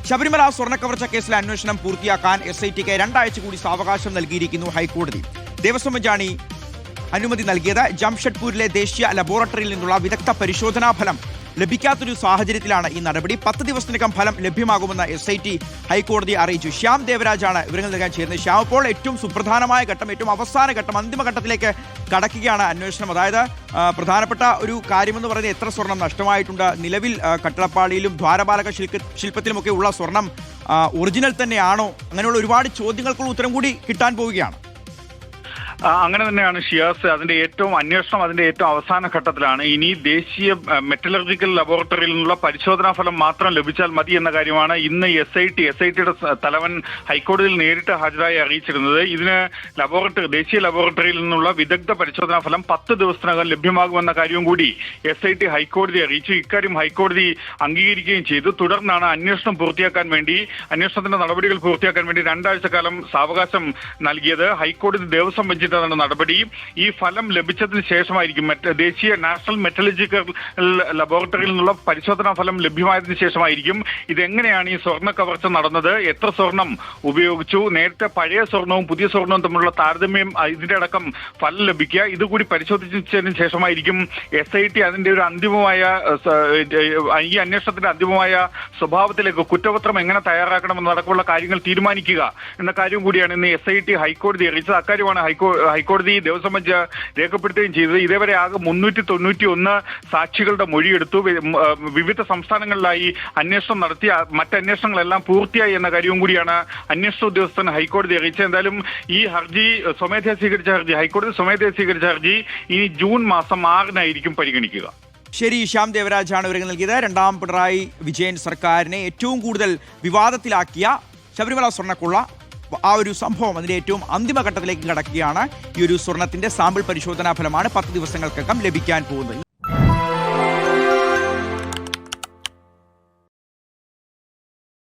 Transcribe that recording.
ശബരിമല സ്വർണ്ണക്കവർച്ച കേസിലെ അന്വേഷണം പൂർത്തിയാക്കാൻ SITക്ക് 2 ആഴ്ച കൂടി സാവകാശം നൽകിയിരിക്കുന്നു ഹൈക്കോടതി. ദേവസ്വം ബെഞ്ചാണ് അനുമതി നൽകിയത്. ജംഷഡ്പൂരിലെ ദേശീയ ലബോറട്ടറിയിൽ നിന്നുള്ള വിദഗ്ധ പരിശോധനാ ഫലം ലഭിക്കാത്തൊരു സാഹചര്യത്തിലാണ് ഈ നടപടി. 10 ദിവസത്തിനകം ഫലം ലഭ്യമാകുമെന്ന് SIT ഹൈക്കോടതി അറിയിച്ചു. ശ്യാം ദേവരാജാണ് വിവരങ്ങൾ നൽകാൻ ചേരുന്നത്. ശ്യാം, ഇപ്പോൾ ഏറ്റവും സുപ്രധാനമായ ഘട്ടം, ഏറ്റവും അവസാന ഘട്ടം, അന്തിമഘട്ടത്തിലേക്ക് കടക്കുകയാണ് അന്വേഷണം. അതായത് പ്രധാനപ്പെട്ട ഒരു കാര്യമെന്ന് പറയുന്നത് എത്ര സ്വർണം നഷ്ടമായിട്ടുണ്ട്, നിലവിൽ കട്ടളപ്പാളിയിലും ദ്വാരപാലക ശില്പത്തിലുമൊക്കെ ഉള്ള സ്വർണം ഒറിജിനൽ തന്നെയാണോ, അങ്ങനെയുള്ള ഒരുപാട് ചോദ്യങ്ങൾക്കുള്ള ഉത്തരം കൂടി കിട്ടാൻ പോവുകയാണ്. അങ്ങനെ തന്നെയാണ് ഷിയാസ്. അതിന്റെ ഏറ്റവും അവസാന ഘട്ടത്തിലാണ്. ഇനി ദേശീയ മെറ്റലർജിക്കൽ ലബോറട്ടറിയിൽ നിന്നുള്ള പരിശോധനാ ഫലം മാത്രം ലഭിച്ചാൽ മതി എന്ന കാര്യമാണ് ഇന്ന് SITയുടെ തലവൻ ഹൈക്കോടതിയിൽ നേരിട്ട് ഹാജരായി അറിയിച്ചിരുന്നത്. ഇതിന് ദേശീയ ലബോറട്ടറിയിൽ നിന്നുള്ള വിദഗ്ധ പരിശോധനാ ഫലം 10 ദിവസത്തിനകം ലഭ്യമാകുമെന്ന കാര്യവും കൂടി SIT ഹൈക്കോടതി അറിയിച്ചു. ഇക്കാര്യം ഹൈക്കോടതി അംഗീകരിക്കുകയും ചെയ്തു. തുടർന്നാണ് അന്വേഷണത്തിന്റെ നടപടികൾ പൂർത്തിയാക്കാൻ വേണ്ടി 2 ആഴ്ചക്കാലം സാവകാശം നൽകിയത്. ഹൈക്കോടതി ദേവസ്വം ബെഞ്ച് നടപടി. ഈ ഫലം ലഭിച്ചതിന് ശേഷമായിരിക്കും ദേശീയ നാഷണൽ മെറ്റലർജിക്കൽ ലബോറട്ടറിയിൽ നിന്നുള്ള പരിശോധനാ ഫലം ലഭ്യമായതിനു ശേഷമായിരിക്കും ഇതെങ്ങനെയാണ് ഈ സ്വർണ്ണ കവർച്ച നടന്നത്, എത്ര സ്വർണം ഉപയോഗിച്ചു, നേരത്തെ പഴയ സ്വർണവും പുതിയ സ്വർണവും തമ്മിലുള്ള താരതമ്യം, ഇതിന്റെ അടക്കം ഫലം ലഭിക്കുക. ഇതുകൂടി പരിശോധിച്ചതിന് ശേഷമായിരിക്കും SIT അതിന്റെ ഒരു ഈ അന്വേഷണത്തിന്റെ അന്തിമമായ സ്വഭാവത്തിലേക്ക് കുറ്റപത്രം എങ്ങനെ തയ്യാറാക്കണമെന്നടക്കമുള്ള കാര്യങ്ങൾ തീരുമാനിക്കുക എന്ന കാര്യം കൂടിയാണ് ഇന്ന് SIT ഹൈക്കോടതി അറിയിച്ചത്. അക്കാര്യമാണ് ഹൈക്കോടതി ദേവസ്വം ബെഞ്ച് രേഖപ്പെടുത്തുകയും ചെയ്തത്. ഇതേവരെ ആകെ 391 സാക്ഷികളുടെ മൊഴിയെടുത്തു. വിവിധ സംസ്ഥാനങ്ങളിലായി അന്വേഷണം നടത്തി. മറ്റന്വേഷണങ്ങളെല്ലാം പൂർത്തിയായി എന്ന കാര്യവും കൂടിയാണ് അന്വേഷണ ഉദ്യോഗസ്ഥൻ ഹൈക്കോടതി അറിയിച്ചത്. എന്തായാലും ഈ ഹൈക്കോടതി സ്വമേധയാ സ്വീകരിച്ച ഹർജി ഇനി ജൂൺ മാസം 6-നായിരിക്കും പരിഗണിക്കുക. ശരി, ശ്യാം ദേവരാജാണ് വിവരങ്ങൾ നൽകിയത്. 2ാം പിണറായി വിജയൻ സർക്കാരിനെ ഏറ്റവും കൂടുതൽ വിവാദത്തിലാക്കിയ ശബരിമല സ്വർണ്ണക്കൊള്ള, ആ ഒരു സംഭവം അതിന്റെ ഏറ്റവും അന്തിമഘട്ടത്തിലേക്ക് കടക്കുകയാണ്. ഈ ഒരു സ്വർണത്തിന്റെ സാമ്പിൾ പരിശോധനാ ഫലമാണ് 10 ദിവസങ്ങൾക്കകം ലഭിക്കാൻ പോകുന്നത്.